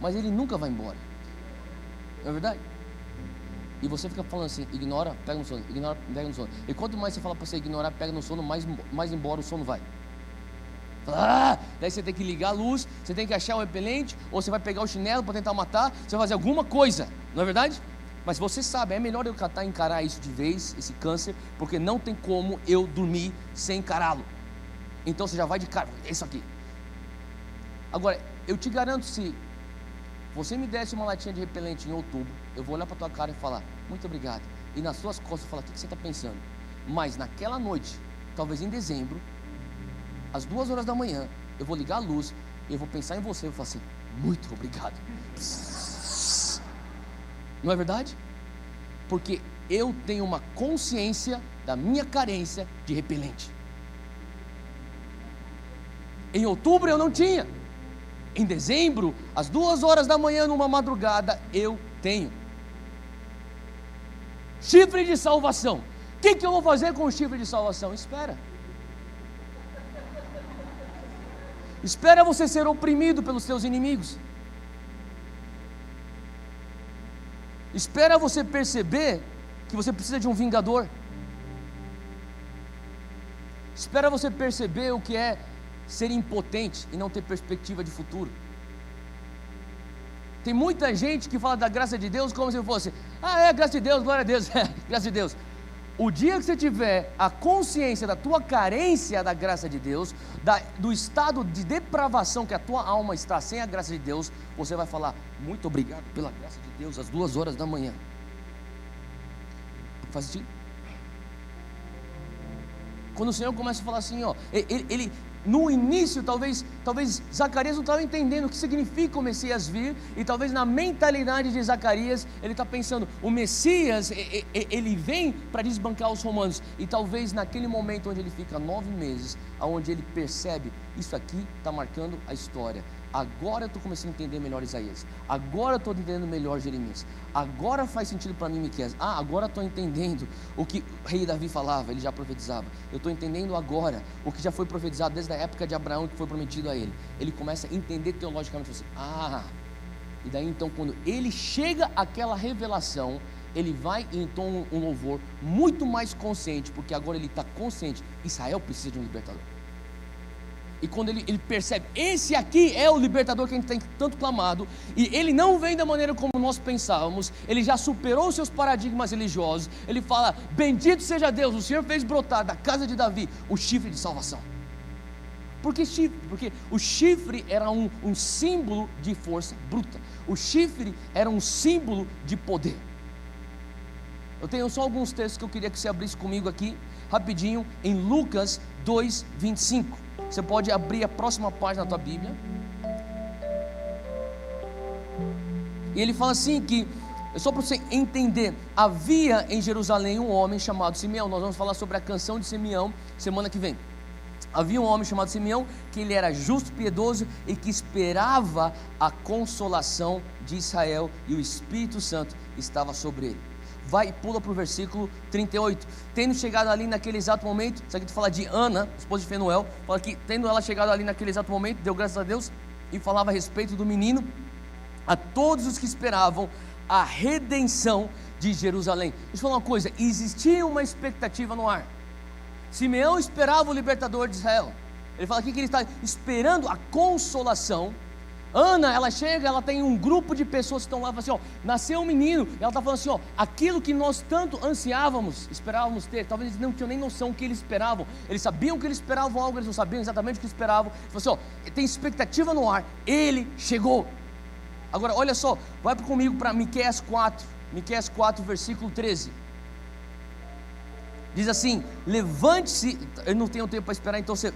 Mas ele nunca vai embora. Não é verdade? E você fica falando assim, ignora, pega no sono, ignora, pega no sono. E quanto mais você fala para você ignorar, pega no sono, mais embora o sono vai. Daí você tem que ligar a luz, você tem que achar o repelente, ou você vai pegar o chinelo para tentar matar, você vai fazer alguma coisa, não é verdade? Mas você sabe, é melhor eu encarar isso de vez, esse câncer, porque não tem como eu dormir sem encará-lo. Então você já vai de cara, é isso aqui. Agora, eu te garanto, se você me desse uma latinha de repelente em outubro, eu vou olhar para tua cara e falar, muito obrigado. E nas suas costas eu falar, o que você está pensando? Mas naquela noite, talvez em dezembro, às 2 horas da manhã, eu vou ligar a luz e eu vou pensar em você e vou falar assim, muito obrigado. Não é verdade? Porque eu tenho uma consciência da minha carência de repelente. Em outubro eu não tinha. Em dezembro, às 2 horas da manhã, numa madrugada, eu tenho. Chifre de salvação. O que eu vou fazer com o chifre de salvação? Espera. Espera você ser oprimido pelos seus inimigos. Espera você perceber que você precisa de um vingador. Espera você perceber o que é ser impotente e não ter perspectiva de futuro. Tem muita gente que fala da graça de Deus como se fosse, graça de Deus, glória a Deus, graça de Deus. O dia que você tiver a consciência da tua carência da graça de Deus, do estado de depravação que a tua alma está sem a graça de Deus, você vai falar, muito obrigado pela graça de Deus, às 2 horas da manhã. Faz sentido? Quando o Senhor começa a falar assim, ele no início, talvez Zacarias não estava entendendo o que significa o Messias vir, e talvez na mentalidade de Zacarias, ele está pensando, o Messias, ele vem para desbancar os romanos, e talvez naquele momento onde ele fica 9 meses, onde ele percebe, isso aqui está marcando a história. Agora eu estou começando a entender melhor Isaías, agora eu estou entendendo melhor Jeremias, agora faz sentido para mim Miqueias, agora estou entendendo o que o rei Davi falava, ele já profetizava, eu estou entendendo agora o que já foi profetizado desde a época de Abraão, que foi prometido a ele. Ele começa a entender teologicamente assim, e daí então quando ele chega àquela revelação, ele vai e entona um louvor muito mais consciente, porque agora ele está consciente, Israel precisa de um libertador. E quando ele percebe, esse aqui é o libertador que a gente tem tanto clamado, e ele não vem da maneira como nós pensávamos, ele já superou os seus paradigmas religiosos, ele fala, bendito seja Deus, o Senhor fez brotar da casa de Davi o chifre de salvação. Por que chifre? Porque o chifre era um símbolo de força bruta, o chifre era um símbolo de poder. Eu tenho só alguns textos que eu queria que você abrisse comigo aqui, rapidinho, em Lucas 2:25. Você pode abrir a próxima página da tua Bíblia. E ele fala assim que, só para você entender, havia em Jerusalém um homem chamado Simeão. Nós vamos falar sobre a canção de Simeão semana que vem. Havia um homem chamado Simeão, que ele era justo, piedoso e que esperava a consolação de Israel, e o Espírito Santo estava sobre ele. Vai e pula para o versículo 38. Tendo chegado ali naquele exato momento, isso aqui tu fala de Ana, esposa de Fenuel, fala que tendo ela chegado ali naquele exato momento, deu graças a Deus e falava a respeito do menino a todos os que esperavam a redenção de Jerusalém. Deixa eu falar uma coisa, existia uma expectativa no ar. Simeão esperava o libertador de Israel. Ele fala aqui que ele está esperando a consolação. Ana, ela chega, ela tem um grupo de pessoas que estão lá, fala assim, ó, nasceu um menino, e ela está falando assim, ó, aquilo que nós tanto ansiávamos, esperávamos ter, talvez eles não tinham nem noção o que eles esperavam, eles sabiam que eles esperavam algo, eles não sabiam exatamente o que esperavam, ele falou assim, ó, tem expectativa no ar, ele chegou. Agora, olha só, vai comigo para Miqueias 4, versículo 13, diz assim, levante-se, eu não tenho tempo para esperar, então se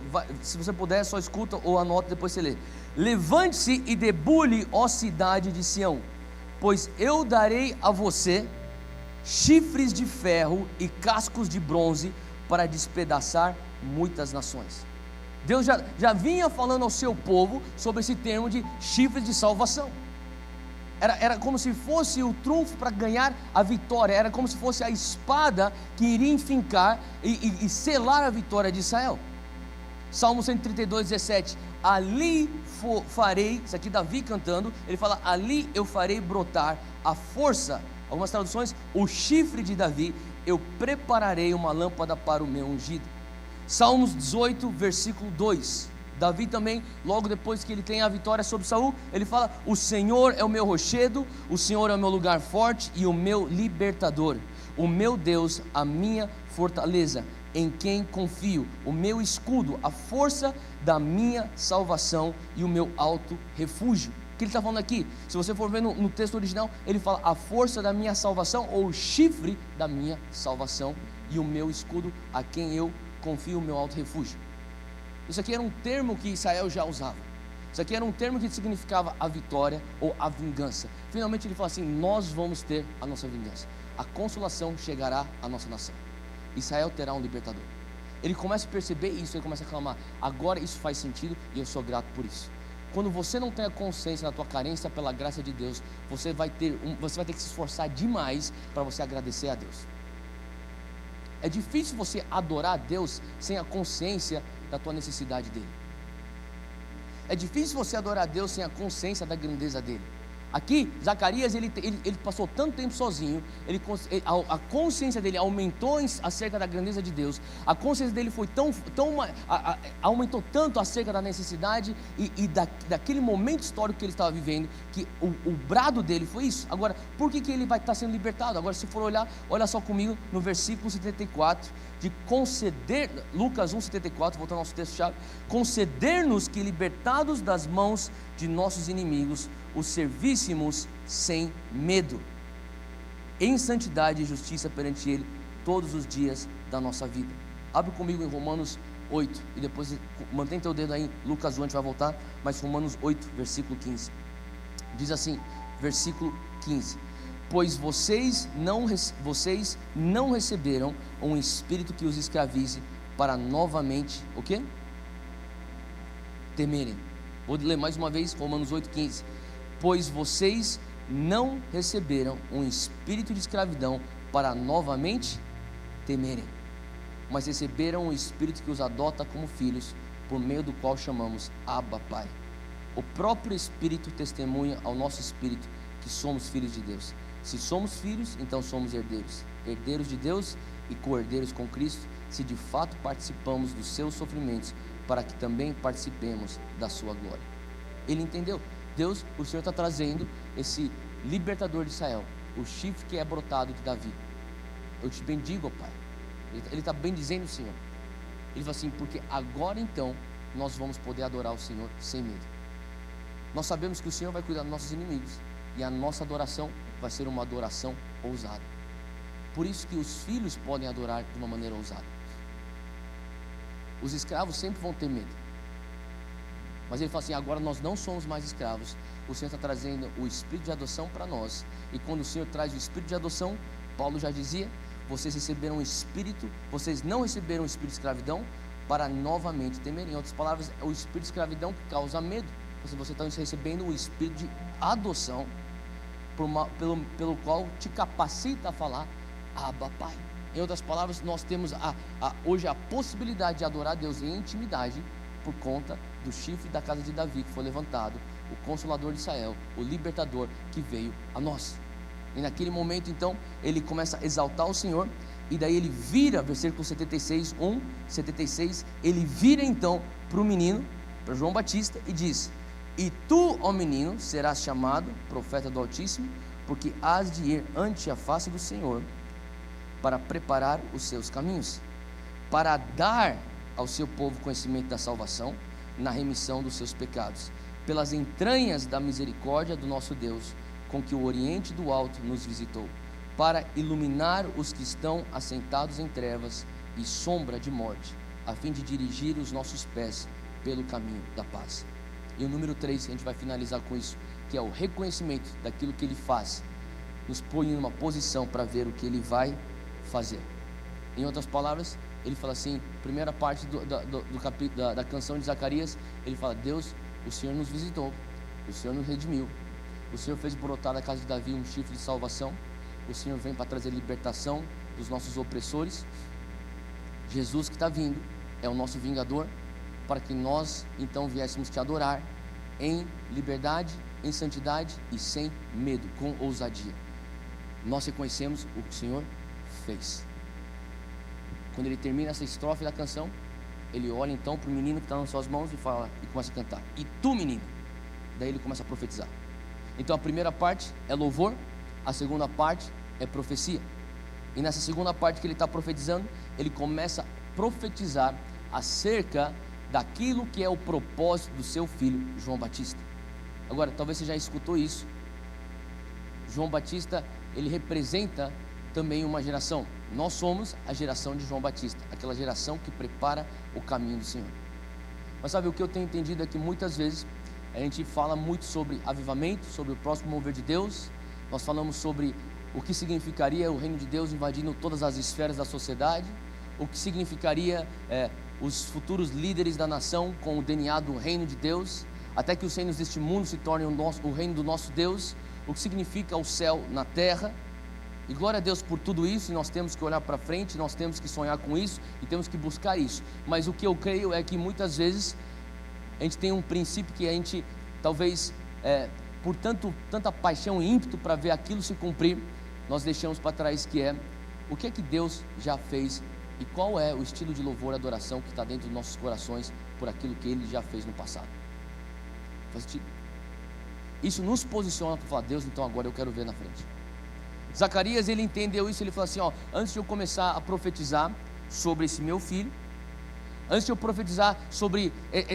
você puder, só escuta ou anota, depois você lê. Levante-se e debulhe, ó cidade de Sião, pois eu darei a você chifres de ferro e cascos de bronze para despedaçar muitas nações. Deus já vinha falando ao seu povo sobre esse termo de chifres de salvação. Era como se fosse o trunfo para ganhar a vitória, era como se fosse a espada que iria enfincar e selar a vitória de Israel. Salmo 132, 17, ali farei, isso aqui Davi cantando, ele fala, ali eu farei brotar a força, algumas traduções, o chifre de Davi, eu prepararei uma lâmpada para o meu ungido. Salmos 18, versículo 2, Davi também, logo depois que ele tem a vitória sobre Saul, ele fala, o Senhor é o meu rochedo, o Senhor é o meu lugar forte e o meu libertador, o meu Deus, a minha fortaleza, em quem confio, o meu escudo, a força da minha salvação e o meu alto refúgio. O que ele está falando aqui? Se você for ver no texto original, ele fala a força da minha salvação, ou o chifre da minha salvação e o meu escudo, a quem eu confio, o meu alto refúgio. Isso aqui era um termo que Israel já usava. Isso aqui era um termo que significava a vitória ou a vingança. Finalmente ele fala assim, nós vamos ter a nossa vingança, a consolação chegará à nossa nação, Israel terá um libertador. Ele começa a perceber isso, ele começa a clamar, agora isso faz sentido e eu sou grato por isso. Quando você não tem a consciência da tua carência pela graça de Deus, você vai ter que se esforçar demais para você agradecer a Deus. É difícil você adorar a Deus sem a consciência da tua necessidade dele. É difícil você adorar a Deus sem a consciência da grandeza dele. Aqui, Zacarias, ele passou tanto tempo sozinho, a consciência dele aumentou acerca da grandeza de Deus, a consciência dele foi aumentou tanto acerca da necessidade e daquele momento histórico que ele estava vivendo, que o brado dele foi isso. Agora, por que ele vai estar sendo libertado? Agora, se for olhar, olha só comigo no versículo 74, de conceder, Lucas 1,74, voltando ao nosso texto-chave, conceder-nos que, libertados das mãos de nossos inimigos, os servíssemos sem medo, em santidade e justiça perante Ele, todos os dias da nossa vida. Abre comigo em Romanos 8, e depois mantém teu dedo aí, Lucas 1, a gente vai voltar, mas Romanos 8, versículo 15, diz assim, versículo 15, pois vocês não receberam um espírito que os escravize para novamente, o quê? Temerem. Vou ler mais uma vez, Romanos 8, 15, pois vocês não receberam um espírito de escravidão para novamente temerem, mas receberam um espírito que os adota como filhos, por meio do qual chamamos Abba, Pai. O próprio Espírito testemunha ao nosso espírito que somos filhos de Deus. Se somos filhos, então somos herdeiros, herdeiros de Deus e co-herdeiros com Cristo, se de fato participamos dos seus sofrimentos, para que também participemos da sua glória. Ele entendeu. Deus, o Senhor está trazendo esse libertador de Israel, o chifre que é brotado de Davi. Eu te bendigo, ó Pai. Ele está bendizendo o Senhor. Ele fala assim, porque agora então nós vamos poder adorar o Senhor sem medo. Nós sabemos que o Senhor vai cuidar dos nossos inimigos, e a nossa adoração vai ser uma adoração ousada. Por isso que os filhos podem adorar de uma maneira ousada. Os escravos sempre vão ter medo, mas ele fala assim, agora nós não somos mais escravos, o Senhor está trazendo o espírito de adoção para nós, e quando o Senhor traz o espírito de adoção, Paulo já dizia, vocês receberam um espírito, vocês não receberam um espírito de escravidão, para novamente temerem. Em outras palavras, é o espírito de escravidão que causa medo, você está recebendo o espírito de adoção, pelo qual te capacita a falar, Abba, Pai. Em outras palavras, nós temos hoje a possibilidade de adorar a Deus em intimidade, por conta do chifre da casa de Davi que foi levantado, o consolador de Israel, o libertador que veio a nós. E naquele momento então, ele começa a exaltar o Senhor, E daí ele vira, versículo 76, 76, ele vira então para o menino, para João Batista, e diz: e tu, ó menino, serás chamado profeta do Altíssimo, porque hás de ir ante a face do Senhor, para preparar os seus caminhos, para dar ao seu povo conhecimento da salvação, na remissão dos seus pecados, pelas entranhas da misericórdia do nosso Deus, com que o Oriente do Alto nos visitou, para iluminar os que estão assentados em trevas e sombra de morte, a fim de dirigir os nossos pés pelo caminho da paz. E o número 3, a gente vai finalizar com isso, que é o reconhecimento daquilo que ele faz, nos põe em uma posição para ver o que ele vai fazer. Em outras palavras, ele fala assim, primeira parte da canção de Zacarias, ele fala: Deus, o Senhor nos visitou, o Senhor nos redimiu, o Senhor fez brotar da casa de Davi um chifre de salvação, o Senhor vem para trazer libertação dos nossos opressores. Jesus que está vindo é o nosso vingador, para que nós então viéssemos te adorar em liberdade, em santidade e sem medo, com ousadia. Nós reconhecemos o que o Senhor fez. Quando ele termina essa estrofe da canção, ele olha então para o menino que está nas suas mãos e fala, e começa a cantar: e tu, menino? Daí ele começa a profetizar. Então a primeira parte é louvor, a segunda parte é profecia. E nessa segunda parte que ele está profetizando, ele começa a profetizar acerca daquilo que é o propósito do seu filho, João Batista. Agora, talvez você já escutou isso. João Batista, ele representa também uma geração. Nós somos a geração de João Batista, aquela geração que prepara o caminho do Senhor. Mas sabe, o que eu tenho entendido é que muitas vezes a gente fala muito sobre avivamento, sobre o próximo mover de Deus. Nós falamos sobre o que significaria o reino de Deus invadindo todas as esferas da sociedade, o que significaria os futuros líderes da nação com o DNA do reino de Deus, até que os reinos deste mundo se tornem o reino do nosso Deus, o que significa o céu na terra. E glória a Deus por tudo isso, e nós temos que olhar para frente, nós temos que sonhar com isso, e temos que buscar isso. Mas o que eu creio é que muitas vezes a gente tem um princípio que a gente, talvez, por tanta paixão e ímpeto para ver aquilo se cumprir, nós deixamos para trás, que é o que é que Deus já fez e qual é o estilo de louvor e adoração que está dentro dos nossos corações por aquilo que Ele já fez no passado. Faz sentido? Isso nos posiciona para falar: Deus, então agora eu quero ver na frente. Zacarias, ele entendeu isso, ele falou assim: antes de eu começar a profetizar sobre esse meu filho, antes de eu profetizar sobre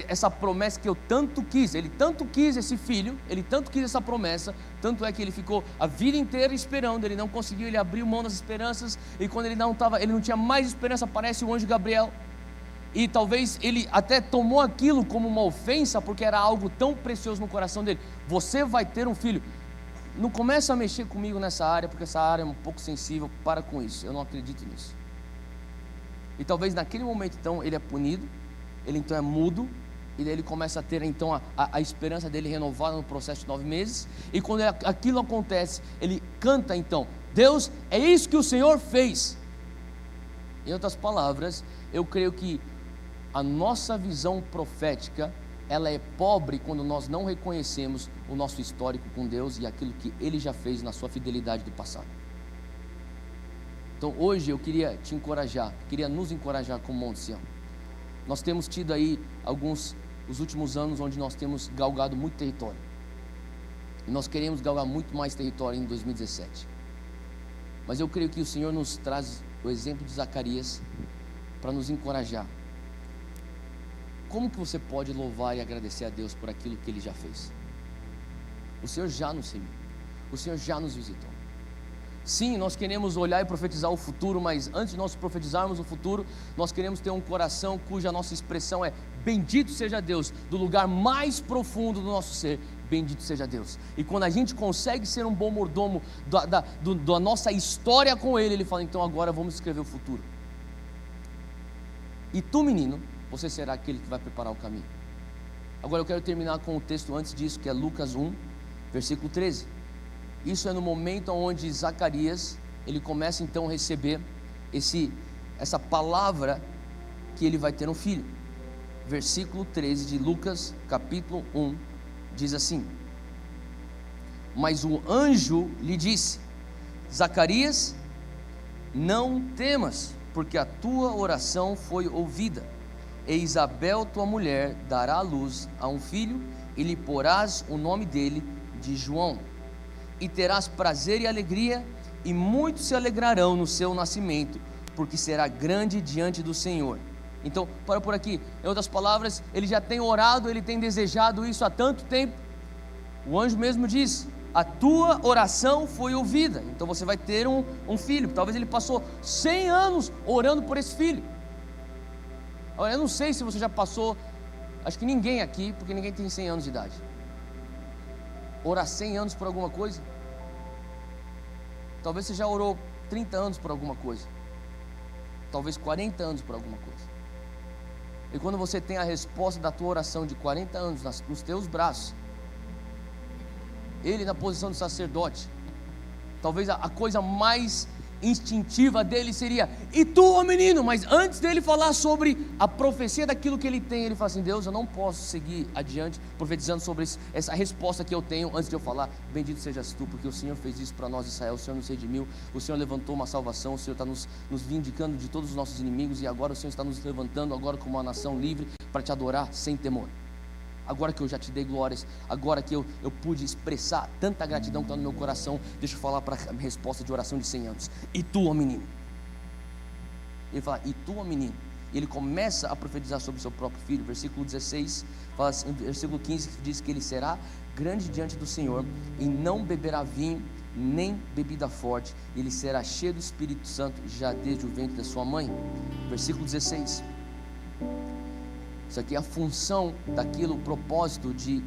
essa promessa que eu tanto quis, ele tanto quis esse filho, ele tanto quis essa promessa, tanto é que ele ficou a vida inteira esperando, ele não conseguiu, ele abriu mão das esperanças, e quando ele não tinha mais esperança, aparece o anjo Gabriel, e talvez ele até tomou aquilo como uma ofensa, porque era algo tão precioso no coração dele. Você vai ter um filho. Não começa a mexer comigo nessa área, porque essa área é um pouco sensível, para com isso, eu não acredito nisso. E talvez naquele momento então ele é punido, ele então é mudo, e daí ele começa a ter então a esperança dele renovada no processo de 9 meses, e quando aquilo acontece, ele canta então: Deus, é isso que o Senhor fez. Em outras palavras, eu creio que a nossa visão profética, ela é pobre quando nós não reconhecemos o nosso histórico com Deus e aquilo que Ele já fez na sua fidelidade do passado. Então hoje eu queria te encorajar, queria nos encorajar como Monte Sião. Nós temos tido aí os últimos anos onde nós temos galgado muito território, e nós queremos galgar muito mais território em 2017, mas eu creio que o Senhor nos traz o exemplo de Zacarias para nos encorajar. Como que você pode louvar e agradecer a Deus por aquilo que Ele já fez? O Senhor já nos remiu, o Senhor já nos visitou. Sim, nós queremos olhar e profetizar o futuro, mas antes de nós profetizarmos o futuro, nós queremos ter um coração cuja nossa expressão é: bendito seja Deus, do lugar mais profundo do nosso ser, bendito seja Deus. E quando a gente consegue ser um bom mordomo da nossa história com Ele, Ele fala: então agora vamos escrever o futuro. E tu, menino, você será aquele que vai preparar o caminho. Agora eu quero terminar com o texto antes disso, que é Lucas 1, versículo 13. Isso é no momento onde Zacarias, ele começa então a receber essa palavra que ele vai ter um filho. Versículo 13 de Lucas, capítulo 1, diz assim: mas o anjo lhe disse: Zacarias, não temas, porque a tua oração foi ouvida. E Isabel, tua mulher, dará à luz a um filho, e lhe porás o nome dele de João. E terás prazer e alegria, e muitos se alegrarão no seu nascimento, porque será grande diante do Senhor. Então, para por aqui. Em outras palavras, ele já tem orado, ele tem desejado isso há tanto tempo. O anjo mesmo diz: a tua oração foi ouvida. Então você vai ter um filho. Talvez ele passou 100 anos orando por esse filho. Olha, eu não sei se você já passou, acho que ninguém aqui, porque ninguém tem 100 anos de idade. Orar 100 anos por alguma coisa? Talvez você já orou 30 anos por alguma coisa. Talvez 40 anos por alguma coisa. E quando você tem a resposta da tua oração de 40 anos nos teus braços, ele na posição de sacerdote, talvez a coisa mais instintiva dele seria: e tu, ó menino? Mas antes dele falar sobre a profecia daquilo que ele tem, ele fala assim: Deus, eu não posso seguir adiante profetizando sobre essa resposta que eu tenho antes de eu falar. Bendito sejas tu, porque o Senhor fez isso para nós, Israel. O Senhor nos redimiu, o Senhor levantou uma salvação, o Senhor está nos vindicando de todos os nossos inimigos, e agora o Senhor está nos levantando agora como uma nação livre para te adorar sem temor. Agora que eu já te dei glórias, agora que eu pude expressar tanta gratidão que está no meu coração, deixa eu falar para a minha resposta de oração de 100 anos. E tu, ó menino? Ele fala: e tu, ó menino? E ele começa a profetizar sobre o seu próprio filho. Versículo 16, fala assim, versículo 15 diz que ele será grande diante do Senhor, e não beberá vinho, nem bebida forte. Ele será cheio do Espírito Santo já desde o ventre da sua mãe. Versículo 16. Isso aqui é a função daquilo, o propósito de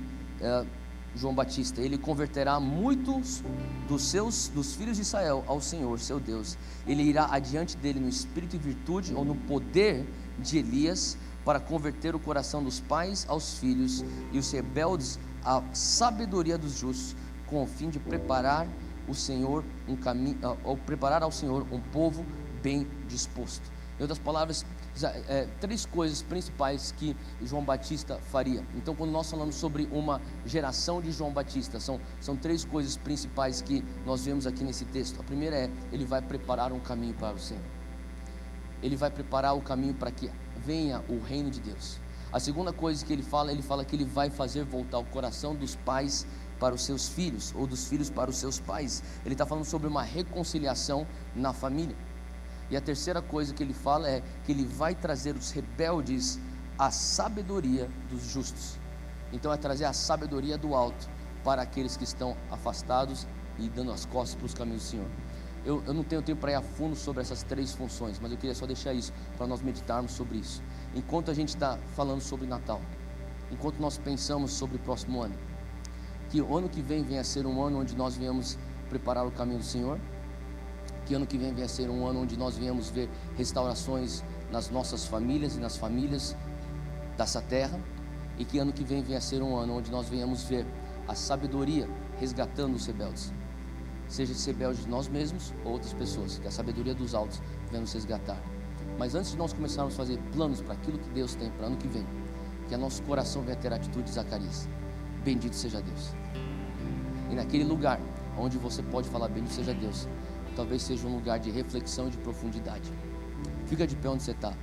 João Batista. Ele converterá muitos dos filhos de Israel ao Senhor, seu Deus. Ele irá adiante dele no espírito e virtude, ou no poder de Elias, para converter o coração dos pais aos filhos, e os rebeldes à sabedoria dos justos, com o fim de preparar o Senhor um caminho, ou preparar ao Senhor um povo bem disposto. Em outras palavras, três coisas principais que João Batista faria. Então, quando nós falamos sobre uma geração de João Batista, são três coisas principais que nós vemos aqui nesse texto. A primeira é: ele vai preparar um caminho para o Senhor. Ele vai preparar o caminho para que venha o reino de Deus. A segunda coisa que ele fala que ele vai fazer voltar o coração dos pais para os seus filhos, ou dos filhos para os seus pais. Ele está falando sobre uma reconciliação na família. E a terceira coisa que ele fala é que ele vai trazer os rebeldes à sabedoria dos justos. Então é trazer a sabedoria do alto para aqueles que estão afastados e dando as costas para os caminhos do Senhor. Eu não tenho tempo para ir a fundo sobre essas três funções, mas eu queria só deixar isso para nós meditarmos sobre isso. Enquanto a gente está falando sobre Natal, enquanto nós pensamos sobre o próximo ano, que o ano que vem venha a ser um ano onde nós venhamos preparar o caminho do Senhor, que ano que vem venha a ser um ano onde nós venhamos ver restaurações nas nossas famílias e nas famílias dessa terra, e que ano que vem venha a ser um ano onde nós venhamos ver a sabedoria resgatando os rebeldes, seja esse rebelde de nós mesmos ou outras pessoas, que a sabedoria dos altos venha nos resgatar. Mas antes de nós começarmos a fazer planos para aquilo que Deus tem para ano que vem, que nosso coração venha ter a atitude de Zacarias: bendito seja Deus. E naquele lugar onde você pode falar bendito seja Deus, talvez seja um lugar de reflexão e de profundidade. Fica de pé onde você está.